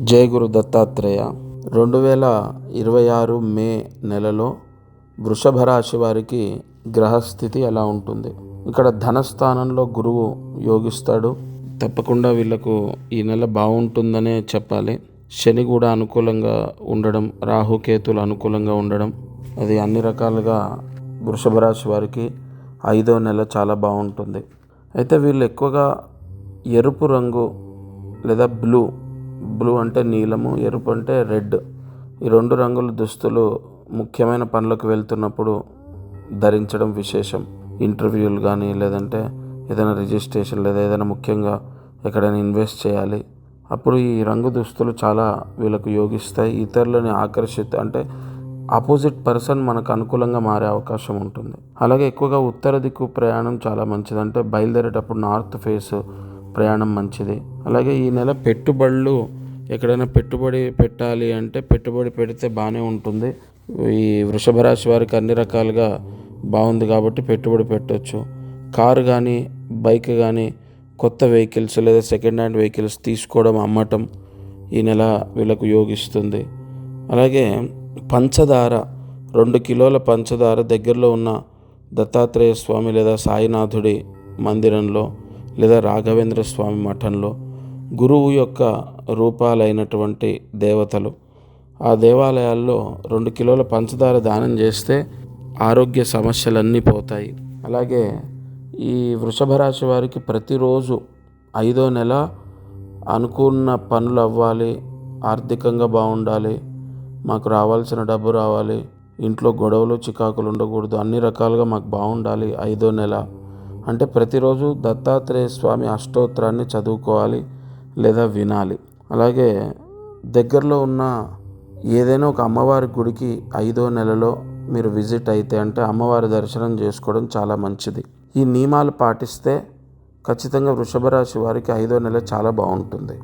జై గురు దత్తాత్రేయ. 2026 మే నెలలో వృషభ రాశి వారికి గ్రహస్థితి ఎలా ఉంటుంది? ఇక్కడ ధనస్థానంలో గురువు యోగిస్తాడు. తప్పకుండా వీళ్ళకు ఈ నెల బాగుంటుందనే చెప్పాలి. శని కూడా అనుకూలంగా ఉండడం, రాహుకేతులు అనుకూలంగా ఉండడం, అది అన్ని రకాలుగా వృషభ రాశి వారికి 5వ నెల చాలా బాగుంటుంది. అయితే వీళ్ళు ఎక్కువగా ఎరుపు రంగు లేదా బ్లూ అంటే నీలము, ఎరుపు అంటే రెడ్, ఈ 2 రంగుల దుస్తులు ముఖ్యమైన పనులకు వెళ్తున్నప్పుడు ధరించడం విశేషం. ఇంటర్వ్యూలు కానీ, లేదంటే ఏదైనా రిజిస్ట్రేషన్ లేదా ఏదైనా ముఖ్యంగా ఎక్కడైనా ఇన్వెస్ట్ చేయాలి, అప్పుడు ఈ రంగు దుస్తులు చాలా వీళ్ళకు యోగిస్తాయి. ఇతరులని అంటే ఆపోజిట్ పర్సన్ మనకు అనుకూలంగా మారే అవకాశం ఉంటుంది. అలాగే ఎక్కువగా ఉత్తర దిక్కు ప్రయాణం చాలా మంచిది. అంటే బయలుదేరేటప్పుడు నార్త్ ఫేస్ ప్రయాణం మంచిది. అలాగే ఈ నెల పెట్టుబడులు ఎక్కడైనా పెట్టుబడి పెట్టాలి అంటే పెట్టుబడి పెడితే బాగానే ఉంటుంది. ఈ వృషభ రాశి వారికి అన్ని రకాలుగా బాగుంది కాబట్టి పెట్టుబడి పెట్టవచ్చు. కారు కానీ, బైక్ కానీ, కొత్త వెహికల్స్ లేదా సెకండ్ హ్యాండ్ వెహికల్స్ తీసుకోవడం, అమ్మటం ఈ నెల వీళ్ళకు యోగిస్తుంది. అలాగే పంచదార, 2 కిలోల పంచదార దగ్గరలో ఉన్న దత్తాత్రేయ స్వామి లేదా సాయినాథుడి మందిరంలో లేదా రాఘవేంద్ర స్వామి మఠంలో గురువు యొక్క రూపాలైనటువంటి దేవతలు ఆ దేవాలయాల్లో 2 కిలోల పంచదార దానం చేస్తే ఆరోగ్య సమస్యలన్నీ పోతాయి. అలాగే ఈ వృషభ రాశి వారికి ప్రతిరోజు 5వ నెల అనుకున్న పనులు అవ్వాలి, ఆర్థికంగా బాగుండాలి, మాకు రావాల్సిన డబ్బు రావాలి, ఇంట్లో గొడవలు చికాకులు ఉండకూడదు, అన్ని రకాలుగా మాకు బాగుండాలి 5వ నెల అంటే ప్రతిరోజు దత్తాత్రేయ స్వామి అష్టోత్తరాన్ని చదువుకోవాలి లేదా వినాలి. అలాగే దగ్గరలో ఉన్న ఏదైనా ఒక అమ్మవారి గుడికి 5వ నెలలో మీరు విజిట్ అయితే అంటే అమ్మవారి దర్శనం చేసుకోవడం చాలా మంచిది. ఈ నియమాలు పాటిస్తే ఖచ్చితంగా వృషభ రాశి వారికి 5వ నెల చాలా బాగుంటుంది.